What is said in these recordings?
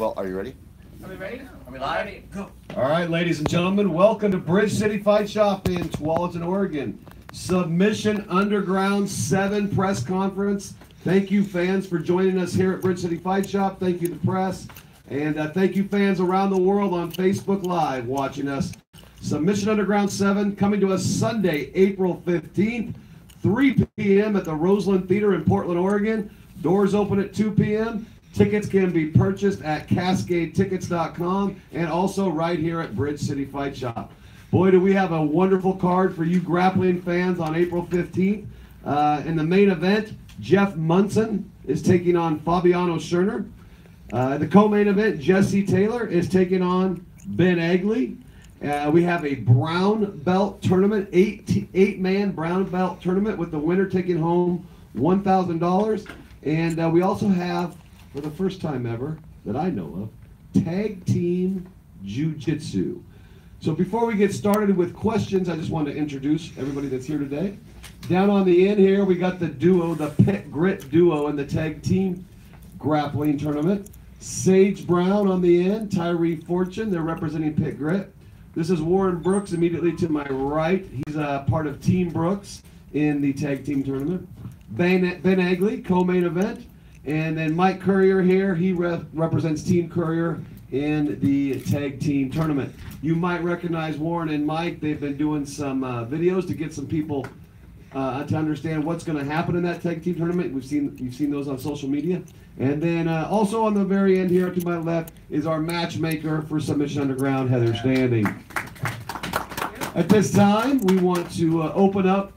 Well, are you ready? Are we ready? Are we live? Go. All right, ladies and gentlemen, welcome to Bridge City Fight Shop in Tualatin, Oregon. Submission Underground 7 press conference. Thank you, fans, for joining us here at Bridge City Fight Shop. Thank you, the press. And thank you, fans around the world on Facebook Live watching us. Submission Underground 7 coming to us Sunday, April 15th, 3 p.m. at the Roseland Theater in Portland, Oregon. Doors open at 2 p.m. Tickets can be purchased at CascadeTickets.com and also right here at Bridge City Fight Shop. Boy, do we have a wonderful card for you grappling fans on April 15th. In the main event, Jeff Munson is taking on Fabiano Scherner. The co-main event, Jesse Taylor is taking on Ben Agley. We have a brown belt tournament, eight-man brown belt tournament with the winner taking home $1,000. And we also have, for the first time ever that I know of, Tag Team Jiu-Jitsu. So before we get started with questions, I just want to introduce everybody that's here today. Down on the end here, we got the duo, the Pit Grit duo in the Tag Team Grappling Tournament. Sage Brown on the end, Tyree Fortune, they're representing Pit Grit. This is Warren Brooks immediately to my right. He's a part of Team Brooks in the Tag Team Tournament. Ben Agley, co-main event. And then Mike Courier here, he represents Team Courier in the Tag Team Tournament. You might recognize Warren and Mike. They've been doing some videos to get some people to understand what's going to happen in that Tag Team Tournament. You've seen those on social media. And then also on the very end here to my left is our matchmaker for Submission Underground, Heather Standing. At this time, we want to open up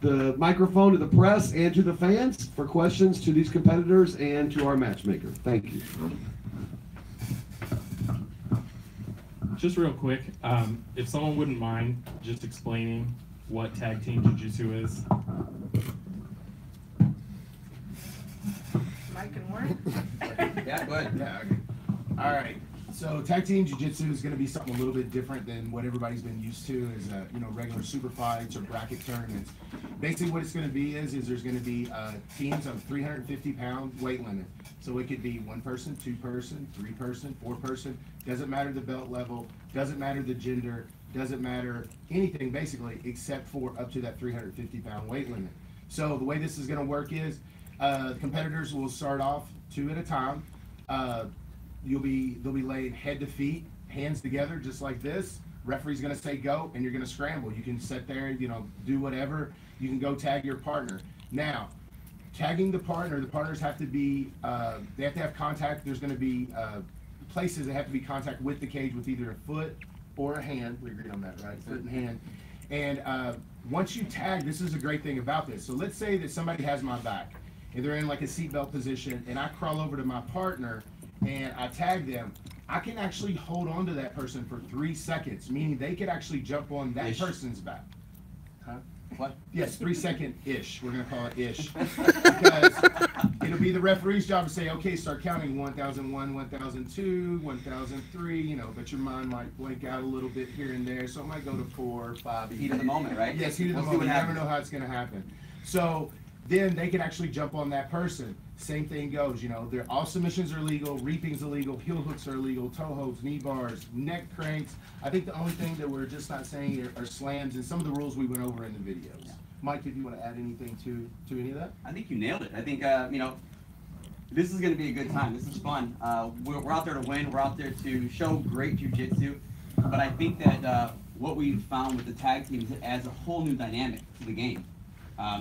the microphone to the press and to the fans for questions to these competitors and to our matchmaker. Thank you. Just real quick, if someone wouldn't mind just explaining what Tag Team Jiu-Jitsu is. Mike and Warren? Yeah, go ahead. Yeah, okay. All right. So Tag Team Jiu-Jitsu is going to be something a little bit different than what everybody's been used to as regular super fights or bracket tournaments. Basically what it's going to be is there's going to be teams of 350-pound weight limit. So it could be one person, two person, three person, four person. Doesn't matter the belt level, doesn't matter the gender, doesn't matter anything basically except for up to that 350-pound weight limit. So the way this is going to work is competitors will start off 2 at a time. They'll be laying head to feet, hands together, just like this. Referee's gonna say go, and you're gonna scramble. You can sit there, do whatever. You can go tag your partner. Now, tagging the partners have to be, they have to have contact. There's gonna be places that have to be contact with the cage with either a foot or a hand. We agreed on that, right? Foot and hand. And once you tag, this is a great thing about this. So let's say that somebody has my back, and they're in like a seatbelt position, and I crawl over to my partner, and I tag them. I can actually hold on to that person for 3 seconds, meaning they could actually jump on that person's back. Huh? What? Yes, 3 second-ish. We're going to call it ish. Because it'll be the referee's job to say, okay, start counting 1001, 1002, 1003, but your mind might blank out a little bit here and there, so it might go to 4 or 5. Heat of the moment, right? Yes, heat of the moment. You never know how it's going to happen. So then they can actually jump on that person. Same thing goes, all submissions are legal, reaping's illegal, heel hooks are illegal, toe holds, knee bars, neck cranks. I think the only thing that we're just not saying are slams and some of the rules we went over in the videos. Yeah. Mike, if you want to add anything to any of that? I think you nailed it. I think, this is going to be a good time. This is fun. We're out there to win. We're out there to show great jiu-jitsu. But I think that what we've found with the tag teams, it adds a whole new dynamic to the game.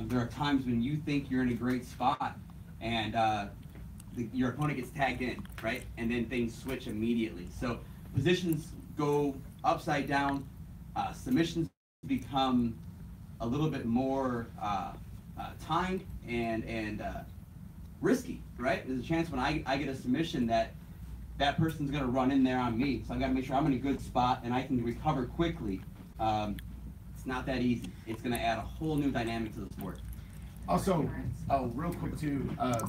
There are times when you think you're in a great spot, and your opponent gets tagged in, right? And then things switch immediately. So positions go upside down, submissions become a little bit more timed and risky, right? There's a chance when I get a submission that person's gonna run in there on me. So I gotta make sure I'm in a good spot and I can recover quickly. It's not that easy. It's gonna add a whole new dynamic to the sport. Also, real quick too,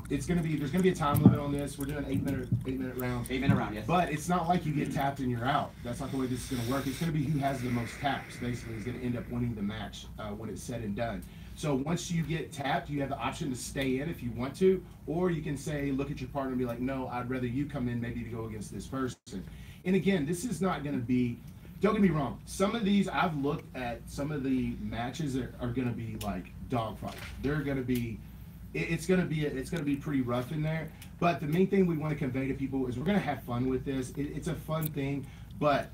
there's gonna be a time limit on this. We're doing 8-minute rounds. 8-minute round, yes. But it's not like you get tapped and you're out. That's not the way this is gonna work. It's gonna be who has the most taps. Basically, is gonna end up winning the match when it's said and done. So once you get tapped, you have the option to stay in if you want to, or you can say, look at your partner and be like, no, I'd rather you come in maybe to go against this person. And again, this is not going to be, don't get me wrong, some of these, I've looked at some of the matches that are going to be like dogfight. They're going to be, it's going to be pretty rough in there. But the main thing we want to convey to people is we're going to have fun with this. It's a fun thing, but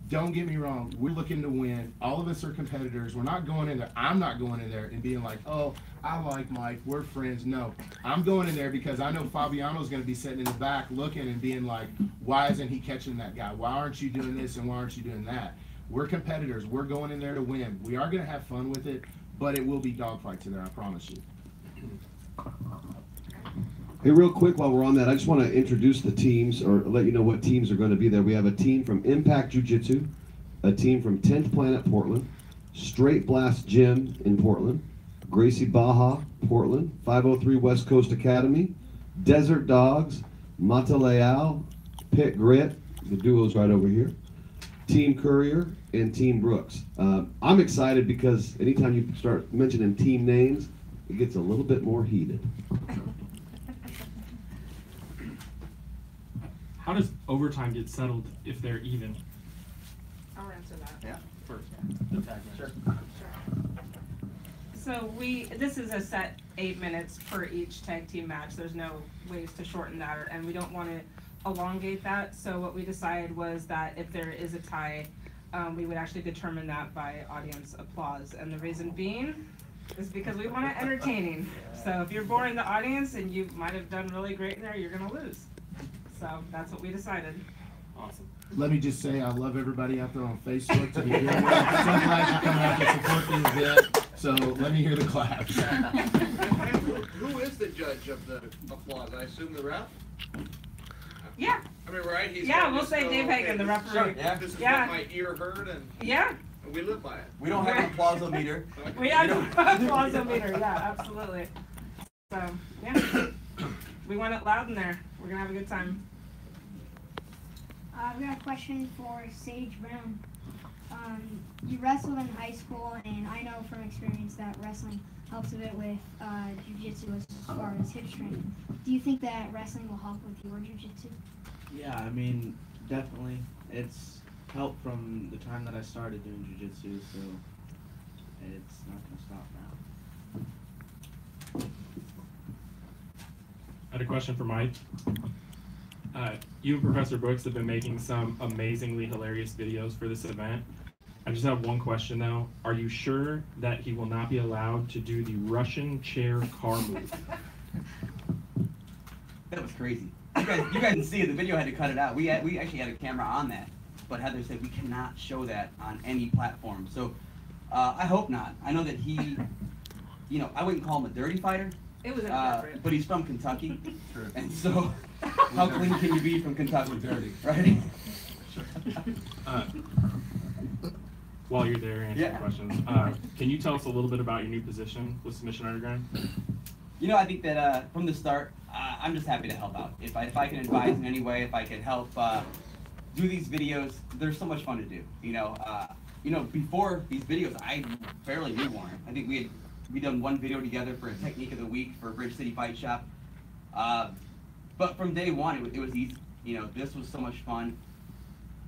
don't get me wrong, we're looking to win. All of us are competitors. We're not going in there. I'm not going in there and being like, oh, I like Mike, we're friends. No, I'm going in there because I know Fabiano's going to be sitting in the back looking and being like, why isn't he catching that guy? Why aren't you doing this and why aren't you doing that? We're competitors. We're going in there to win. We are going to have fun with it, but it will be dogfights in there, I promise you. Hey, real quick while we're on that, I just want to introduce the teams or let you know what teams are going to be there. We have a team from Impact Jiu-Jitsu, a team from 10th Planet Portland, Straight Blast Gym in Portland, Gracie Baja, Portland, 503 West Coast Academy, Desert Dogs, Mata Leal, Pit Grit, the duo's right over here, Team Courier, and Team Brooks. I'm excited because anytime you start mentioning team names, it gets a little bit more heated. How does overtime get settled if they're even? I'll answer that. Yeah. First, the tag match. Sure. So this is a set 8 minutes for each tag team match. There's no ways to shorten that, and we don't want to elongate that. So what we decided was that if there is a tie, we would actually determine that by audience applause. And the reason being is because we want it entertaining. So if you're boring the audience and you might have done really great in there, you're gonna lose. So that's what we decided. Awesome. Let me just say I love everybody out there on Facebook to be here. I'm so glad you're coming out to support the event. So let me hear the claps. Who is the judge of the applause? I assume the ref? Yeah, I mean, right? He's yeah, gonna we'll just say go, Dave okay, Hagan, the this is- referee. Yeah. This is Yeah. what my ear heard, and Yeah, we live by it. We don't have an applausometer. we have a applausometer, yeah, absolutely. So, yeah, we want it loud in there. We're gonna have a good time. I've got a question for Sage Brown. You wrestled in high school, and I know from experience that wrestling helps a bit with jiu-jitsu as far as hip strength. Do you think that wrestling will help with your jiu-jitsu? Yeah, I mean, definitely. It's helped from the time that I started doing jiu-jitsu, so it's not going to stop now. I had a question for Mike. You and Professor Brooks have been making some amazingly hilarious videos for this event. I just have one question though. Are you sure that he will not be allowed to do the Russian chair car move? That was crazy. You guys didn't see it. The video had to cut it out. We actually had a camera on that, but Heather said we cannot show that on any platform. So I hope not. I know that he, I wouldn't call him a dirty fighter, It was inappropriate. but he's from Kentucky, True. and so how clean can you be from Kentucky? Right? While you're there answering Yeah. questions, can you tell us a little bit about your new position with Submission Underground? I think that from the start, I'm just happy to help out. If I can advise in any way, if I can help do these videos, they're so much fun to do. Before these videos, I barely knew Warren. I think we done one video together for a Technique of the Week for Bridge City Fight Shop. But from day one, it was easy. This was so much fun.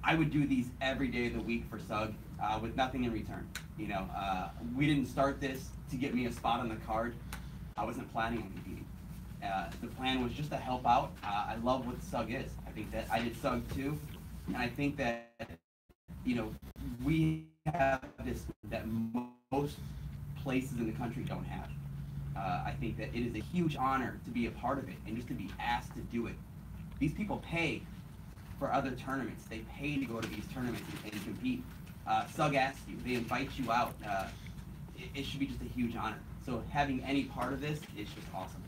I would do these every day of the week for SUG with nothing in return. We didn't start this to get me a spot on the card. I wasn't planning on competing. The plan was just to help out. I love what SUG is. I think that I did SUG too, and I think that we have this that most places in the country don't have. I think that it is a huge honor to be a part of it and just to be asked to do it. These people pay for other tournaments. They pay to go to these tournaments and compete. SUG asks you, they invite you out. It should be just a huge honor. So having any part of this is just awesome.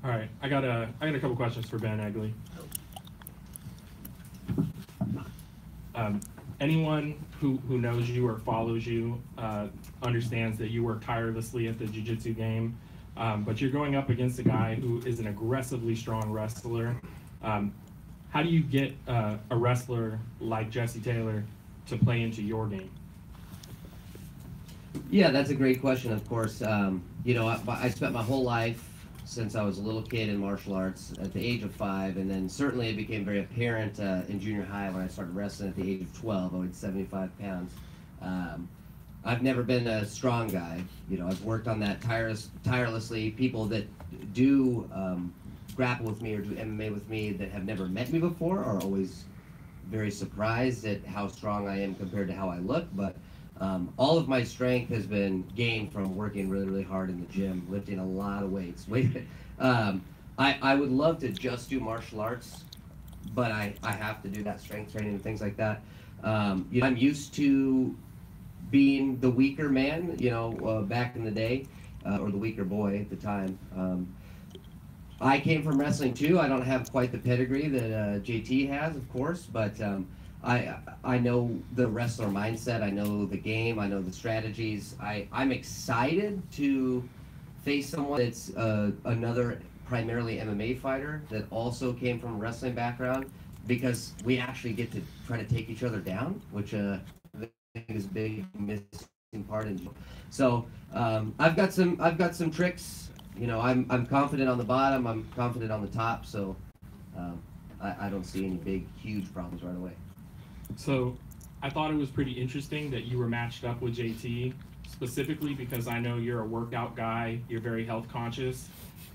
All right, I got a couple questions for Ben Egley. Anyone who knows you or follows you understands that you work tirelessly at the jiu-jitsu game, but you're going up against a guy who is an aggressively strong wrestler. how do you get a wrestler like Jesse Taylor to play into your game? Yeah, that's a great question, of course. You know, I spent my whole life since I was a little kid in martial arts at the age of 5, and then certainly it became very apparent in junior high when I started wrestling at the age of 12. I weighed 75 pounds. I've never been a strong guy. You know, I've worked on that tirelessly. People that do grapple with me or do MMA with me that have never met me before are always very surprised at how strong I am compared to how I look, but all of my strength has been gained from working really, really hard in the gym, lifting a lot of weights. I would love to just do martial arts, but I have to do that strength training and things like that. You know, I'm used to being the weaker man, you know, back in the day, or the weaker boy at the time. I came from wrestling too. I don't have quite the pedigree that JT has, of course, but I know the wrestler mindset. I know the game. I know the strategies. I'm excited to face someone that's another primarily MMA fighter that also came from a wrestling background, because we actually get to try to take each other down, which I think is a big missing part in. So I've got some tricks. You know, I'm confident on the bottom. I'm confident on the top. So I don't see any big, huge problems right away. So I thought it was pretty interesting that you were matched up with JT, specifically because I know you're a workout guy, you're very health conscious,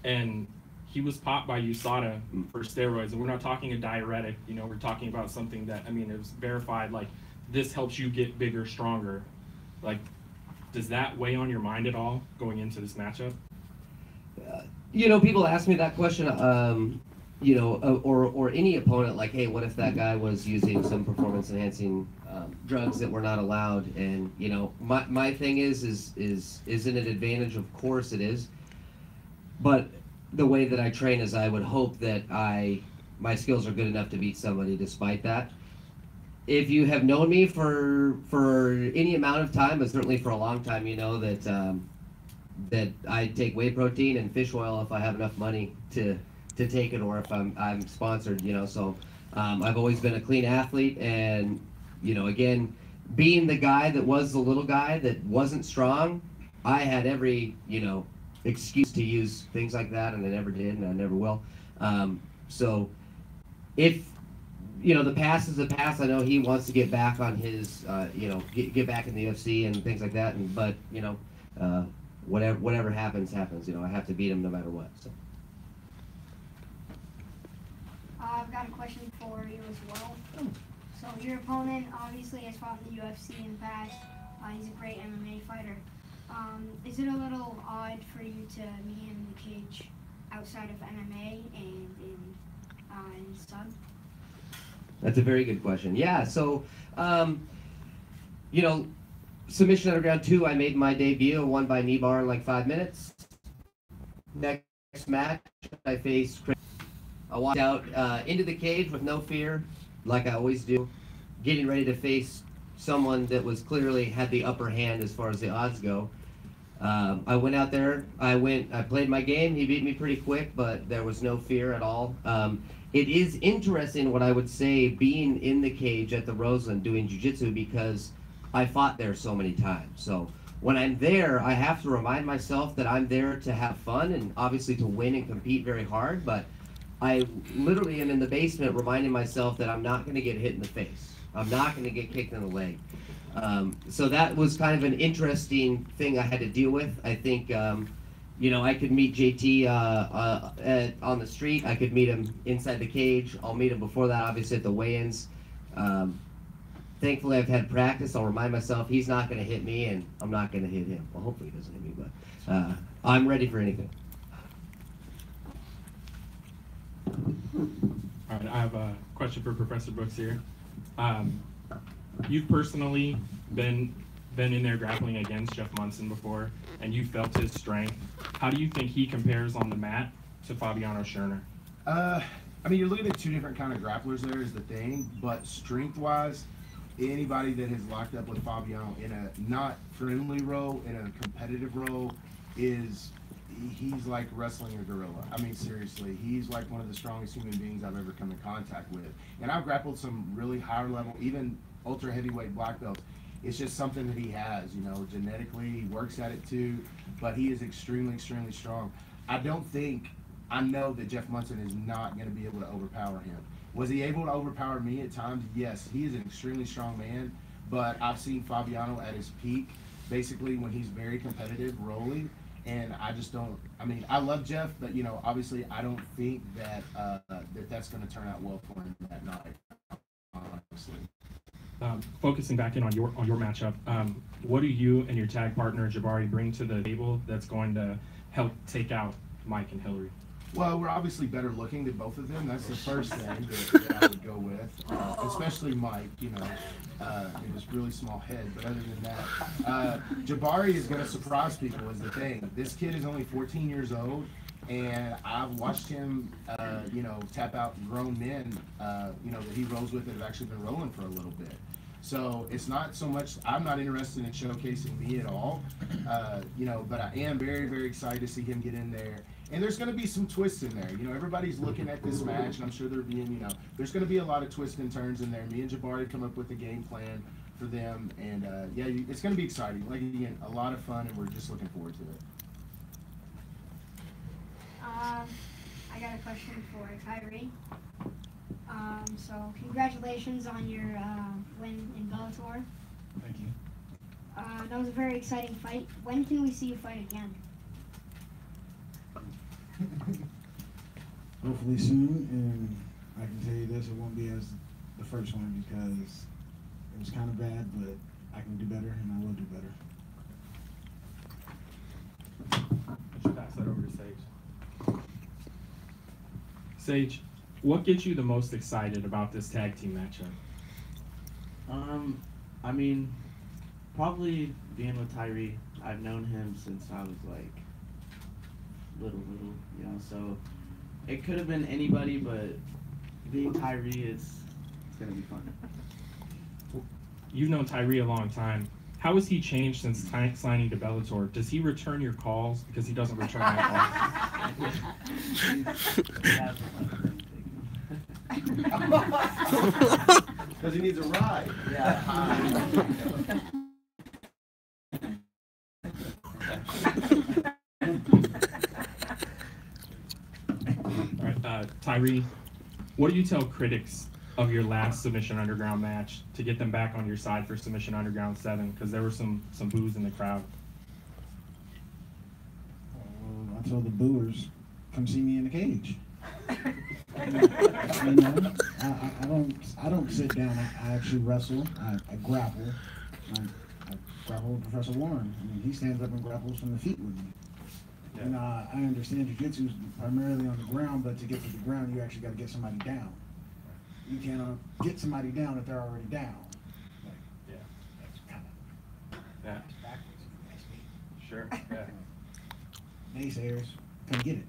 and he was popped by USADA for steroids. And we're not talking a diuretic, you know, we're talking about something that, I mean, it was verified, like, this helps you get bigger, stronger. Like, does that weigh on your mind at all going into this matchup? You know, people ask me that question, you know, or any opponent, like, hey, what if that guy was using some performance-enhancing drugs that were not allowed? And you know, my thing is it an advantage? Of course it is. But the way that I train is, I would hope that my skills are good enough to beat somebody despite that. If you have known me for any amount of time, but certainly for a long time, you know that that I take whey protein and fish oil if I have enough money to take it, or if I'm sponsored, you know. So I've always been a clean athlete, and you know, again, being the guy that was the little guy that wasn't strong, I had every, you know, excuse to use things like that, and I never did, and I never will. So if, you know, the past is the past. I know he wants to get back on his, you know, get back in the UFC and things like that, and but you know, whatever happens. You know, I have to beat him no matter what. So. I've got a question for you as well. So your opponent obviously has fought in the UFC in the past. He's a great MMA fighter. Is it a little odd for you to meet him in the cage outside of MMA and in sub? That's a very good question. Yeah, so, you know, Submission Underground 2, I made my debut, won by knee bar in like 5 minutes. Next match, I faced Chris. I walked out into the cage with no fear, like I always do, getting ready to face someone that was clearly had the upper hand as far as the odds go. I went out there, I played my game, he beat me pretty quick, but there was no fear at all. It is interesting, what I would say, being in the cage at the Roseland doing jiu-jitsu, because I fought there so many times. So when I'm there, I have to remind myself that I'm there to have fun and obviously to win and compete very hard, but I literally am in the basement reminding myself that I'm not going to get hit in the face. I'm not going to get kicked in the leg. So that was kind of an interesting thing I had to deal with. I think, you know, I could meet JT on the street. I could meet him inside the cage. I'll meet him before that, obviously, at the weigh-ins. Thankfully, I've had practice. I'll remind myself he's not going to hit me, and I'm not going to hit him. Well, hopefully he doesn't hit me, but I'm ready for anything. All right, I have a question for Professor Brooks here. You've personally been in there grappling against Jeff Munson before, and you felt his strength. How do you think he compares on the mat to Fabiano Scherner? I mean, you're looking at two different kind of grapplers there is the thing, but strength-wise, anybody that has locked up with Fabiano in a not friendly row, in a competitive row, he's like wrestling a gorilla. I mean, seriously, he's like one of the strongest human beings I've ever come in contact with. And I've grappled some really higher level, even ultra heavyweight black belts. It's just something that he has, you know, genetically, he works at it too, but he is extremely, extremely strong. I know that Jeff Munson is not going to be able to overpower him. Was he able to overpower me at times? Yes, he is an extremely strong man, but I've seen Fabiano at his peak, basically when he's very competitive, rolling, and I just don't, I mean, I love Jeff, but, you know, obviously I don't think that that's going to turn out well for him that night, honestly. Focusing back in on your matchup, what do you and your tag partner Jabari bring to the table that's going to help take out Mike and Hillary? Well, we're obviously better looking than both of them. That's the first thing that I would go with, especially Mike. You know, he was really small head, but other than that, Jabari is going to surprise people. Is the thing. This kid is only 14 years old, and I've watched him, you know, tap out grown men, you know, that he rolls with that have actually been rolling for a little bit. So it's not so much, I'm not interested in showcasing me at all, you know, but I am very, very excited to see him get in there. And there's going to be some twists in there. You know, everybody's looking at this match, and I'm sure they're being, you know, there's going to be a lot of twists and turns in there. Me and Jabari come up with a game plan for them, and yeah, it's going to be exciting. Like, again, a lot of fun, and we're just looking forward to it. I got a question for Kyrie. So congratulations on your win in Bellator. Thank you. That was a very exciting fight. When can we see you fight again? Hopefully soon, and I can tell you this, it won't be as the first one because it was kind of bad, but I can do better, and I will do better. I should pass that over to Sage. Sage, what gets you the most excited about this tag team matchup? I mean, probably being with Tyree. I've known him since I was like little, you know, so it could have been anybody, but being Tyree it's gonna be fun. You've known Tyree a long time. How has he changed since signing to Bellator? Does he return your calls? Because he doesn't return my calls. Because he needs a ride. Yeah. All right, Tyree, what do you tell critics of your last Submission Underground match to get them back on your side for Submission Underground 7? Because there were some boos in the crowd. I told the booers, come see me in the cage. You know, I don't sit down. I actually wrestle. I grapple. I grapple with Professor Warren. I mean, he stands up and grapples from the feet with me. Yeah. You know, I understand jiu-jitsu is primarily on the ground, but to get to the ground, you actually got to get somebody down. You can't get somebody down if they're already down. Like, Yeah. that's kind of Yeah. backwards if you ask me. Sure. Yeah. Naysayers, come get it.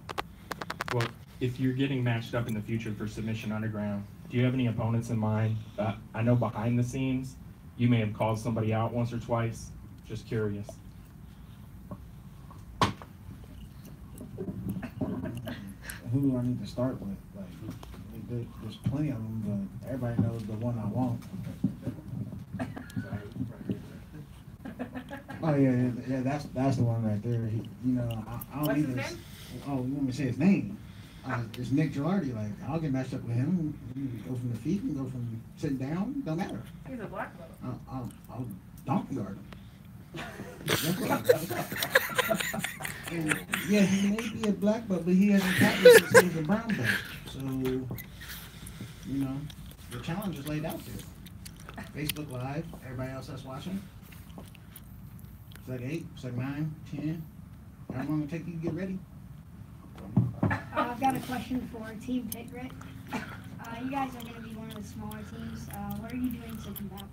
Well, if you're getting matched up in the future for Submission Underground, do you have any opponents in mind? I know behind the scenes, you may have called somebody out once or twice. Just curious. Who do I need to start with? Like, there's plenty of them, but everybody knows the one I want. Oh yeah, that's the one right there. He, you know, I don't What's need his this. name? Oh, you want me to say his name? It's Nick Gilardi. Like, I'll get matched up with him. We can go from the feet, and go from sitting down. Don't matter. He's a black belt. I'll donkey guard him. And yeah, he may be a black belt, but he hasn't practiced since he's a brown belt. So, you know, the challenge is laid out there. Facebook Live, everybody else that's watching. It's like 8, it's like 9, 10. How long it take you to get ready? I've got a question for Team Pit Grit. You guys are going to be one of the smaller teams. What are you doing to combat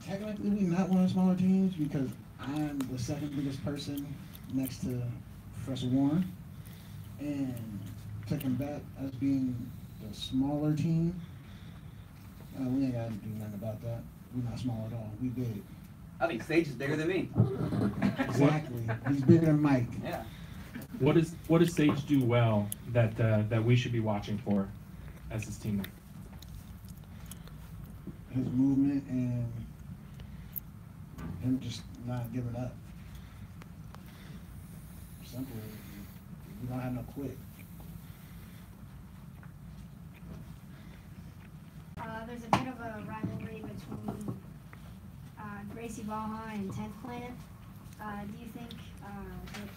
Technically, we're not one of the smaller teams because I'm the second biggest person next to Professor Warren. And to combat us being the smaller team, we ain't gotta do nothing about that. We're not small at all. We big. I think Sage is bigger than me. Exactly. He's bigger than Mike. Yeah. What does Sage do well that we should be watching for as his teammate? His movement and him just not giving up. Simple. We don't have no quit. There's a bit of a rivalry between Gracie Baja and 10th Planet. Do you think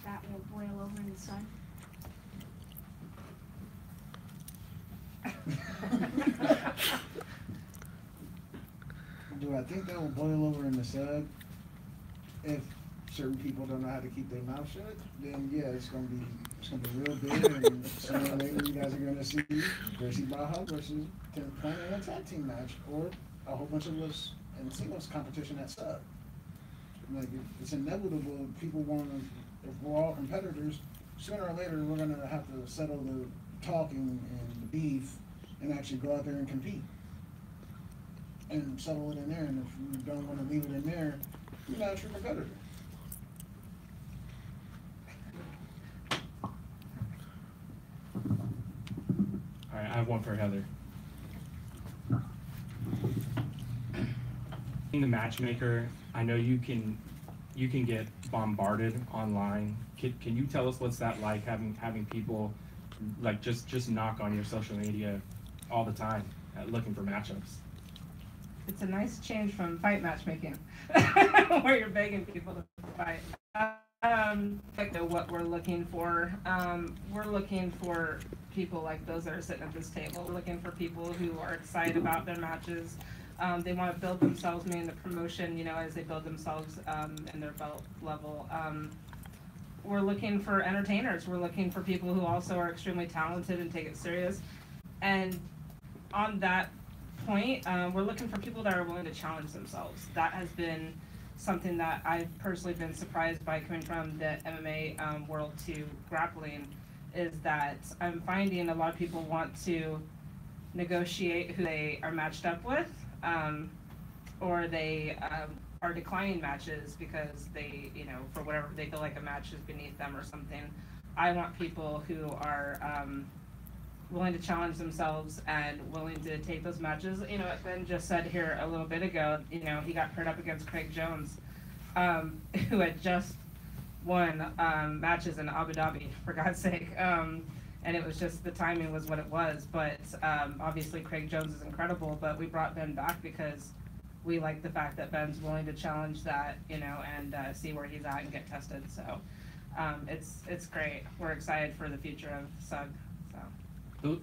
that will boil over in the sun? Do I think that will boil over in the sun? If certain people don't know how to keep their mouth shut, then yeah, it's gonna be real big, and sooner or later you guys are gonna see Gracie Baja versus 10th Planet in a tag team match, or a whole bunch of us in singles competition at sub. Like it's inevitable. People want to. If we're all competitors, sooner or later we're gonna have to settle the talking and the beef, and actually go out there and compete, and settle it in there. And if we don't want to leave it in there, you're not a true competitor. All right, I have one for Heather. In the matchmaker, I know you can get bombarded online. Can you tell us what's that like, having people like just knock on your social media all the time looking for matchups? It's a nice change from fight matchmaking, where you're begging people to fight. What we're looking for. We're looking for people like those that are sitting at this table. We're looking for people who are excited about their matches. They want to build themselves, maybe in the promotion, as they build themselves in their belt level. We're looking for entertainers. We're looking for people who also are extremely talented and take it serious. And on that point, we're looking for people that are willing to challenge themselves. That has been something that I've personally been surprised by coming from the MMA world to grappling, is that I'm finding a lot of people want to negotiate who they are matched up with, or they are declining matches because they, for whatever, they feel like a match is beneath them or something. I want people who are willing to challenge themselves and willing to take those matches. Ben just said here a little bit ago, he got paired up against Craig Jones, who had just won matches in Abu Dhabi, for God's sake. And it was just, the timing was what it was. But obviously Craig Jones is incredible, but we brought Ben back because we like the fact that Ben's willing to challenge that, and see where he's at and get tested. So it's great. We're excited for the future of SUG.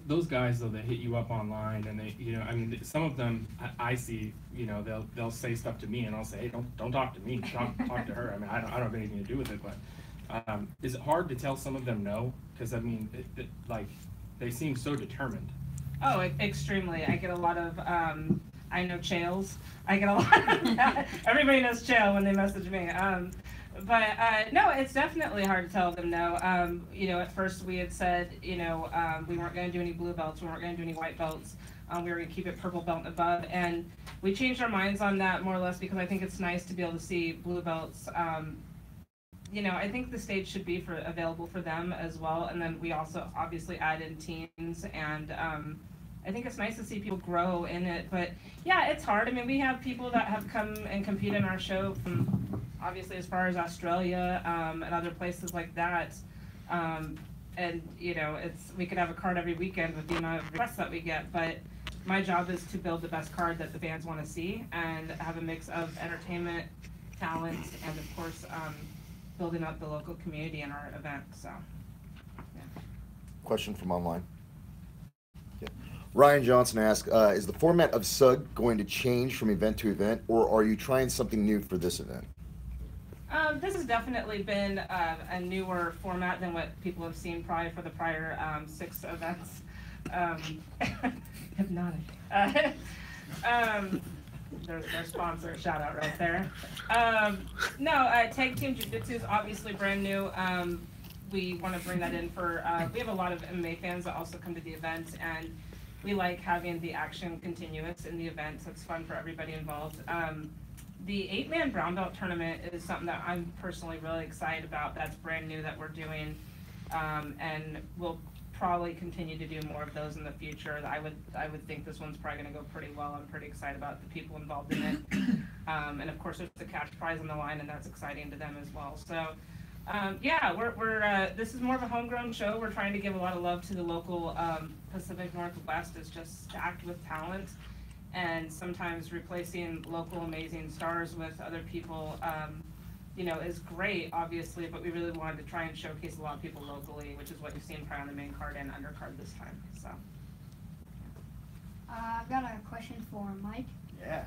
Those guys though that hit you up online, and they, some of them I see, they'll say stuff to me, and I'll say, hey, don't talk to me, talk to her. I don't have anything to do with it. But is it hard to tell some of them no? Because like they seem so determined. Oh, extremely. I get a lot of I know Chaels. I get a lot of that. Everybody knows Chael when they message me. But no, it's definitely hard to tell them no. At first we had said, we weren't going to do any blue belts, we weren't going to do any white belts. We were going to keep it purple belt and above, and we changed our minds on that more or less because I think it's nice to be able to see blue belts. I think the stage should be available for them as well, and then we also obviously add in teams, and I think it's nice to see people grow in it. But yeah, it's hard. We have people that have come and compete in our show from obviously as far as Australia and other places like that. And we could have a card every weekend with the amount of requests that we get, but my job is to build the best card that the fans want to see and have a mix of entertainment, talent, and of course building up the local community in our event. So yeah. Question from online. Yeah. Ryan Johnson asked, is the format of SUG going to change from event to event, or are you trying something new for this event? This has definitely been a newer format than what people have seen probably for the prior 6 events. Hypnotic. There's their sponsor shout out right there. Tag Team Jiu-Jitsu is obviously brand new. We want to bring that in for, we have a lot of MMA fans that also come to the event, and we like having the action continuous in the events. It's fun for everybody involved. The 8-man brown belt tournament is something that I'm personally really excited about. That's brand new that we're doing, and we'll probably continue to do more of those in the future. I would think this one's probably going to go pretty well. I'm pretty excited about the people involved in it, and of course there's the cash prize on the line, and that's exciting to them as well. So yeah, we're this is more of a homegrown show. We're trying to give a lot of love to the local Pacific Northwest. Is just stacked with talent, and sometimes replacing local amazing stars with other people, you know, is great, obviously, but we really wanted to try and showcase a lot of people locally, which is what you've seen probably on the main card and undercard this time, so. I've got a question for Mike. Yeah.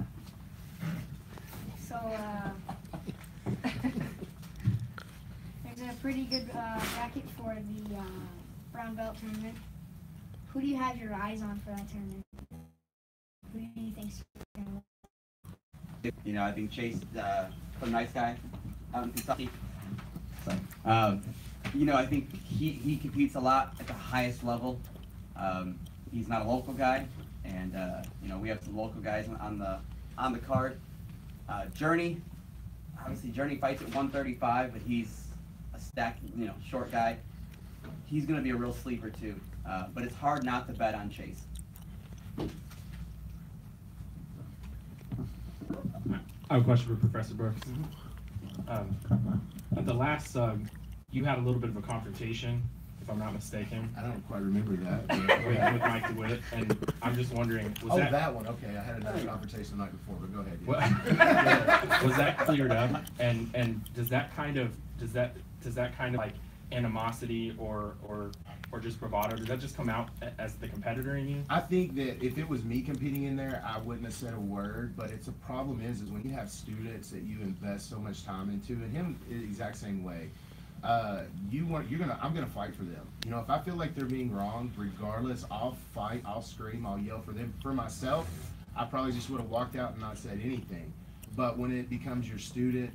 So, there's a pretty good bracket for the brown belt tournament. Who do you have your eyes on for that tournament? Who do you think's gonna win? You know, I think Chase, a nice guy out in Kentucky. So, you know, I think he competes a lot at the highest level. He's not a local guy, and you know, we have some local guys on the card. Journey, obviously Journey fights at 135, but he's a stacked, you know, short guy. He's going to be a real sleeper too, but it's hard not to bet on Chase. I have a question for Professor Brooks. At the last you had a little bit of a confrontation, if I'm not mistaken. I don't quite remember that. with Mike DeWitt, and I'm just wondering, was that one? Okay, I had another confrontation the night before, but go ahead. Yeah. Was that cleared up? And does that kind of like animosity or just bravado, does that just come out as the competitor in you? I think that if it was me competing in there, I wouldn't have said a word, but it's a problem is when you have students that you invest so much time into, and him the exact same way, I'm gonna fight for them. You know, if I feel like they're being wrong, regardless, I'll fight, I'll scream, I'll yell for them. For myself, I probably just would have walked out and not said anything. But when it becomes your student,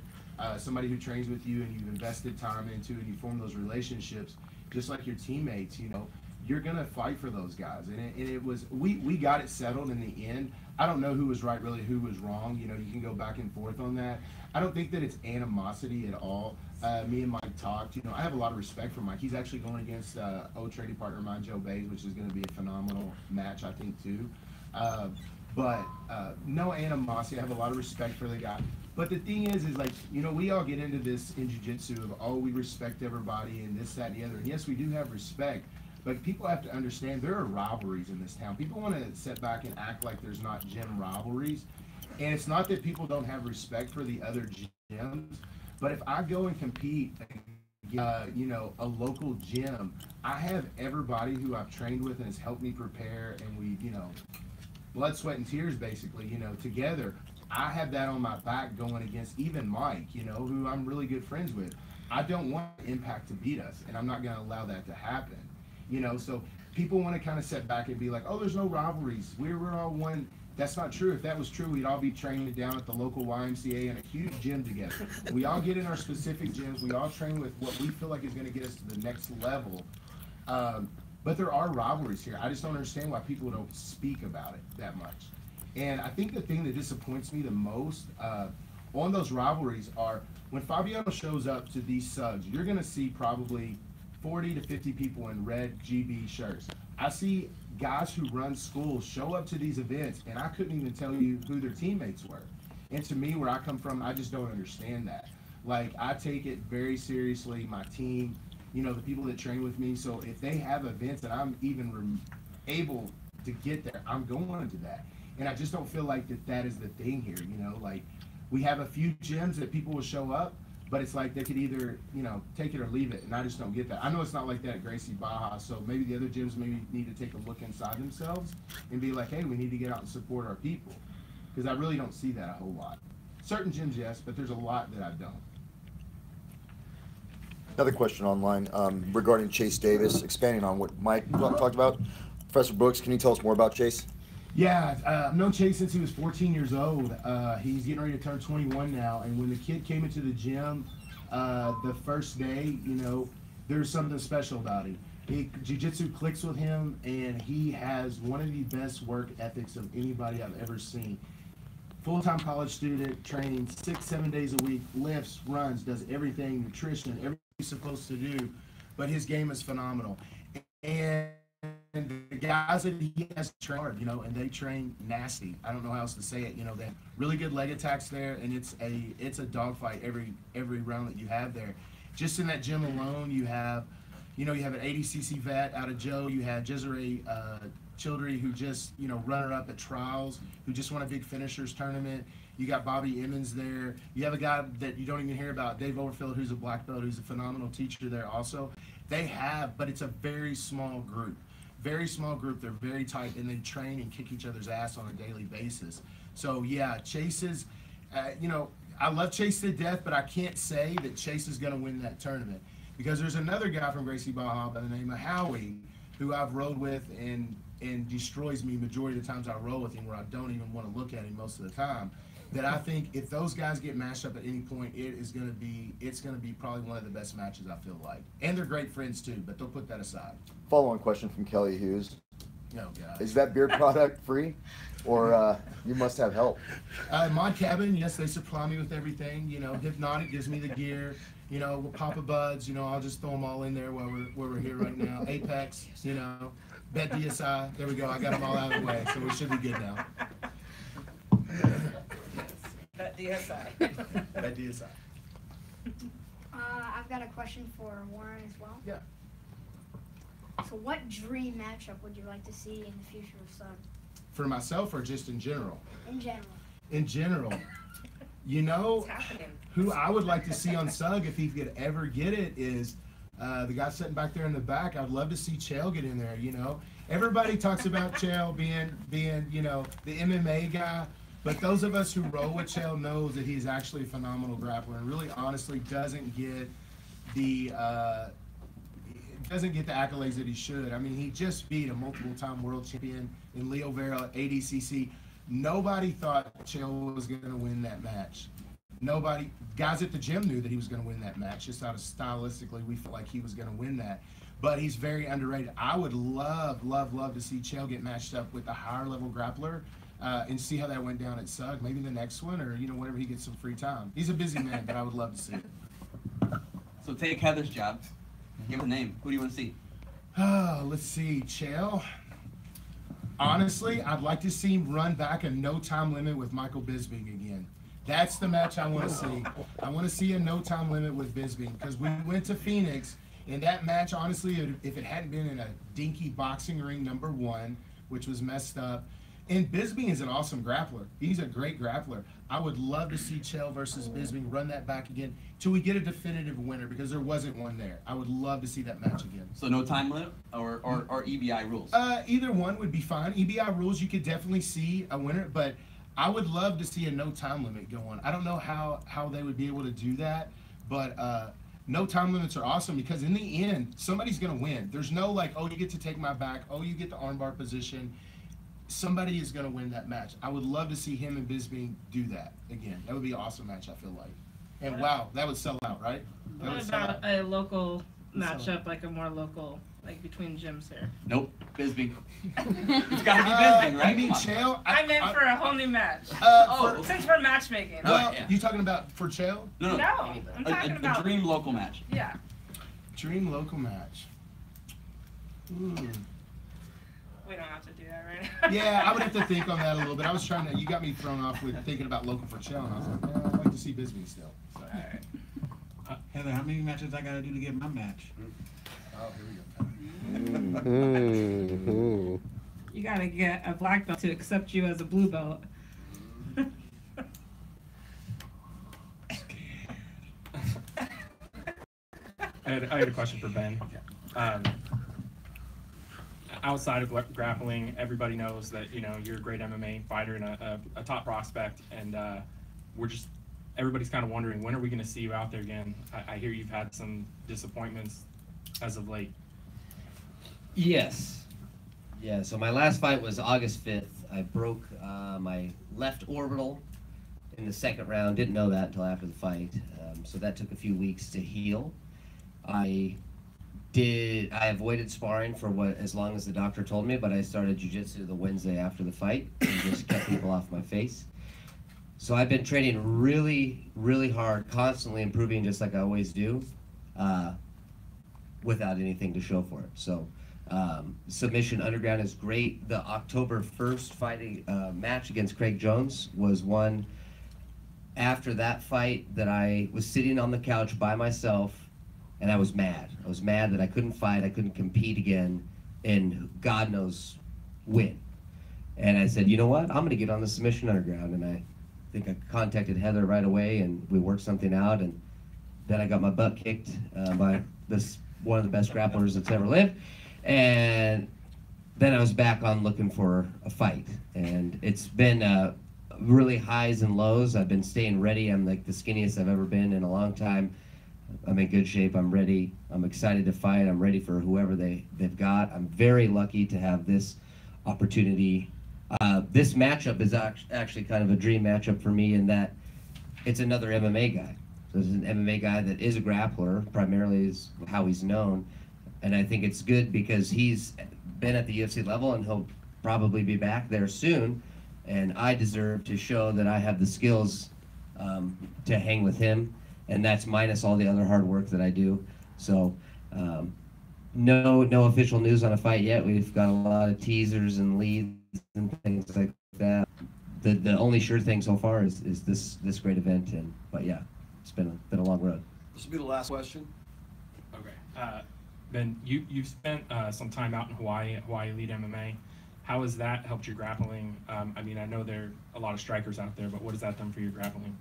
somebody who trains with you and you've invested time into and you form those relationships, just like your teammates, you know, you're gonna fight for those guys. And it was, we got it settled in the end. I don't know who was right, really, who was wrong. You know, you can go back and forth on that. I don't think that it's animosity at all. Me and Mike talked, you know, I have a lot of respect for Mike. He's actually going against old trading partner of mine, Joe Bays, which is gonna be a phenomenal match, I think, too. But no animosity. I have a lot of respect for the guy. But the thing is like, you know, we all get into this in jiu-jitsu of, oh, we respect everybody and this, that, and the other. And yes, we do have respect, but people have to understand there are rivalries in this town. People want to sit back and act like there's not gym rivalries. And it's not that people don't have respect for the other gyms, but if I go and compete, you know, a local gym, I have everybody who I've trained with and has helped me prepare, and we, you know, blood, sweat, and tears, basically, you know, together. I have that on my back going against even Mike, you know, who I'm really good friends with. I don't want Impact to beat us, and I'm not going to allow that to happen, you know. So people want to kind of sit back and be like, oh, there's no rivalries. We're all one. That's not true. If that was true, we'd all be training down at the local YMCA in a huge gym together. We all get in our specific gyms. We all train with what we feel like is going to get us to the next level. But there are rivalries here. I just don't understand why people don't speak about it that much. And I think the thing that disappoints me the most on those rivalries are when Fabiano shows up to these subs, you're going to see probably 40 to 50 people in red GB shirts. I see guys who run schools show up to these events, and I couldn't even tell you who their teammates were. And to me, where I come from, I just don't understand that. Like, I take it very seriously, my team, you know, the people that train with me. So if they have events that I'm even able to get there, I'm going to that. And I just don't feel like that is the thing here, you know, like we have a few gyms that people will show up, but it's like they could either, you know, take it or leave it. And I just don't get that. I know it's not like that at Gracie Baja. So maybe the other gyms maybe need to take a look inside themselves and be like, hey, we need to get out and support our people. Because I really don't see that a whole lot. Certain gyms, yes, but there's a lot that I don't. Another question online regarding Chase Davis, expanding on what Mike talked about. Professor Brooks, can you tell us more about Chase? Yeah, I've known Chase since he was 14 years old. He's getting ready to turn 21 now. And when the kid came into the gym the first day, you know, there's something special about him. Jiu-jitsu clicks with him, and he has one of the best work ethics of anybody I've ever seen. Full-time college student, training 6-7 days a week, lifts, runs, does everything, nutrition, everything he's supposed to do, but his game is phenomenal. And the guys that he has trained hard, and they train nasty. I don't know how else to say it. They have really good leg attacks there, and it's a dogfight every round that you have there. Just in that gym alone, you have an ADCC vet out of Joe. You had Desiree Childry, who just, runner-up at trials, who just won a big finishers tournament. You got Bobby Emmons there. You have a guy that you don't even hear about, Dave Overfield, who's a black belt, who's a phenomenal teacher there also. But it's a very small group. Very small group. They're very tight, and they train and kick each other's ass on a daily basis. So, yeah, Chase is, I love Chase to death, but I can't say that Chase is going to win that tournament. Because there's another guy from Gracie Baja by the name of Howie, who I've rode with and destroys me majority of the times I roll with him, where I don't even want to look at him most of the time. That I think if those guys get matched up at any point, it's going to be probably one of the best matches, I feel like. And they're great friends too, but they'll put that aside. Follow-on question from Kelly Hughes. Oh, God. Is that beard product free, or you must have help? Mod Cabin, yes, they supply me with everything. Hypnotic gives me the gear. Papa Buds, I'll just throw them all in there while we're here right now. Apex, Bet DSI, there we go. I got them all out of the way, so we should be good now. Bet DSI. Bet DSI. I've got a question for Warren as well. Yeah. So what dream matchup would you like to see in the future of Sug? For myself or just in general? In general. In general. Who I would like to see on Sug, if he could ever get it, is the guy sitting back there in the back. I'd love to see Chael get in there, Everybody talks about Chael being the MMA guy, but those of us who roll with Chael knows that he's actually a phenomenal grappler and really honestly doesn't get the accolades that he should. I mean, he just beat a multiple-time world champion in Leo Vera at ADCC. Nobody thought Chael was going to win that match. Nobody, guys at the gym knew that he was going to win that match. Just out of stylistically, we felt like he was going to win that. But he's very underrated. I would love to see Chael get matched up with a higher level grappler and see how that went down at Sug. Maybe the next one, or whenever he gets some free time. He's a busy man, but I would love to see it. So take Heather's job. Give her a name. Who do you want to see? Let's see, Chael. Honestly, I'd like to see him run back a no time limit with Michael Bisping again. That's the match I want to see. I want to see a no time limit with Bisping, because we went to Phoenix, and that match, honestly, if it hadn't been in a dinky boxing ring #1, which was messed up, and Bisping is an awesome grappler. He's a great grappler. I would love to see Chael versus Bisping run that back again till we get a definitive winner, because there wasn't one there. I would love to see that match again. So no time limit or EBI rules? Either one would be fine. EBI rules, you could definitely see a winner, but I would love to see a no time limit go on. I don't know how they would be able to do that, but no time limits are awesome, because in the end, somebody's going to win. There's no like, oh, you get to take my back, oh, you get the armbar position. Somebody is going to win that match. I would love to see him and Bisping do that again. That would be an awesome match, I feel like. And wow, that would sell out, right? What about a local matchup, like a more local, like between gyms here? Nope, Bisping. It's got to be Bisping, right? I mean, Chael. I meant for a whole new match. Since we're matchmaking. Well, you talking about for Chael? No, I'm talking about a dream local match. Yeah. Dream local match. Ooh. We don't have to do that right now. Yeah, I would have to think on that a little bit. I was trying to, you got me thrown off with thinking about local for Chael, and I was like, I'd like to see Bisping still. So. All right. Heather, how many matches I gotta do to get my match? Oh, here we go. You gotta get a black belt to accept you as a blue belt. I had a question for Ben. Outside of grappling, everybody knows that you're a great MMA fighter and a top prospect, and everybody's kind of wondering, when are we going to see you out there again? I hear you've had some disappointments as of late. Yes. Yeah, so my last fight was August 5th. I broke my left orbital in the second round. Didn't know that until after the fight. So that took a few weeks to heal. I I avoided sparring for as long as the doctor told me, but I started jiu-jitsu the Wednesday after the fight and just kept people off my face. So I've been training really, really hard, constantly improving just like I always do, without anything to show for it. So Submission Underground is great. The October 1st fighting match against Craig Jones was one after that fight that I was sitting on the couch by myself, and I was mad. I was mad that I couldn't fight, I couldn't compete again, and God knows when. And I said, you know what, I'm gonna get on the Submission Underground. And I think I contacted Heather right away, and we worked something out, and then I got my butt kicked by one of the best grapplers that's ever lived. And then I was back on looking for a fight. And it's been really highs and lows. I've been staying ready. I'm like the skinniest I've ever been in a long time. I'm in good shape. I'm ready. I'm excited to fight. I'm ready for whoever they've got. I'm very lucky to have this opportunity. This matchup is actually kind of a dream matchup for me in that it's another MMA guy. So it's an MMA guy that is a grappler, primarily is how he's known. And I think it's good because he's been at the UFC level and he'll probably be back there soon. And I deserve to show that I have the skills to hang with him. And that's minus all the other hard work that I do. So no official news on a fight yet. We've got a lot of teasers and leads and things like that. The only sure thing so far is this great event. But yeah, it's been a long road. This will be the last question. Okay. Ben, you've spent some time out in Hawaii Elite MMA. How has that helped your grappling? I mean, I know there are a lot of strikers out there, but what has that done for your grappling?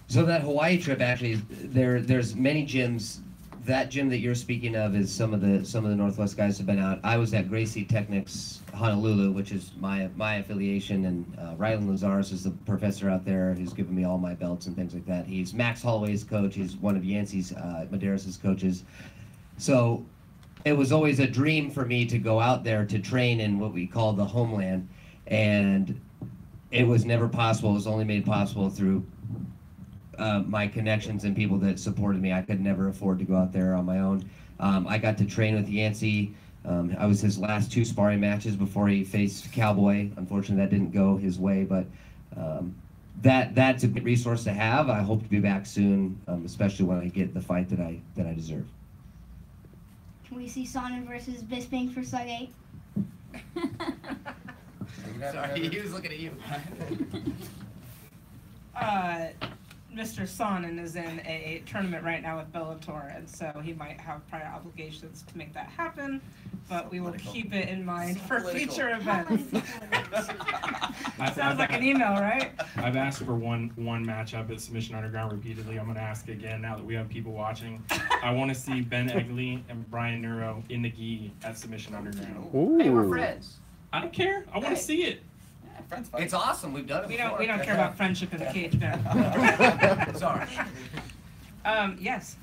So that Hawaii trip, actually, there's many gyms. That gym that you're speaking of is some of the Northwest guys have been out. I was at Gracie Technics Honolulu, which is my affiliation, and Rylan Lazaris is the professor out there who's given me all my belts and things like that. He's Max Holloway's coach. He's one of Yancey's Medeiros' coaches. So it was always a dream for me to go out there to train in what we call the homeland, and it was never possible. It was only made possible through my connections and people that supported me. I could never afford to go out there on my own. I got to train with Yancey. I was his last 2 sparring matches before he faced Cowboy. Unfortunately, that didn't go his way, but that's a good resource to have. I hope to be back soon, especially when I get the fight that I deserve. Can we see Sonnen versus Bisping for Sug 8? Sorry, he was looking at you. Mr. Sonnen is in a tournament right now with Bellator, and so he might have prior obligations to make that happen, but we will keep it in mind for future events. Sounds like an email, right? I've asked for one matchup at Submission Underground repeatedly. I'm going to ask again now that we have people watching. I want to see Ben Egley and Brian Neuro in the gi at Submission Underground. Ooh. Hey, we're friends. I don't care. I want to see it. It's awesome. We've done it before. We don't care about friendship in the cage, Ben. Sorry. Yes.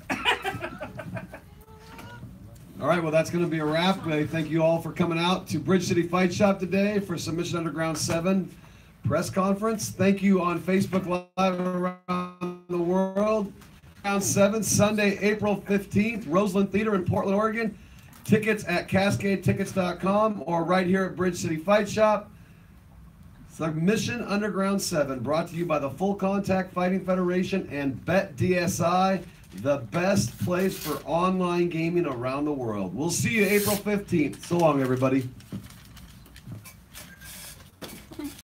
All right, well, that's going to be a wrap. Thank you all for coming out to Bridge City Fight Shop today for Submission Underground 7 press conference. Thank you on Facebook Live around the world. Round 7, Sunday, April 15th, Roseland Theater in Portland, Oregon. Tickets at CascadeTickets.com or right here at Bridge City Fight Shop. Submission Underground 7, brought to you by the Full Contact Fighting Federation and BetDSI, the best place for online gaming around the world. We'll see you April 15th. So long, everybody.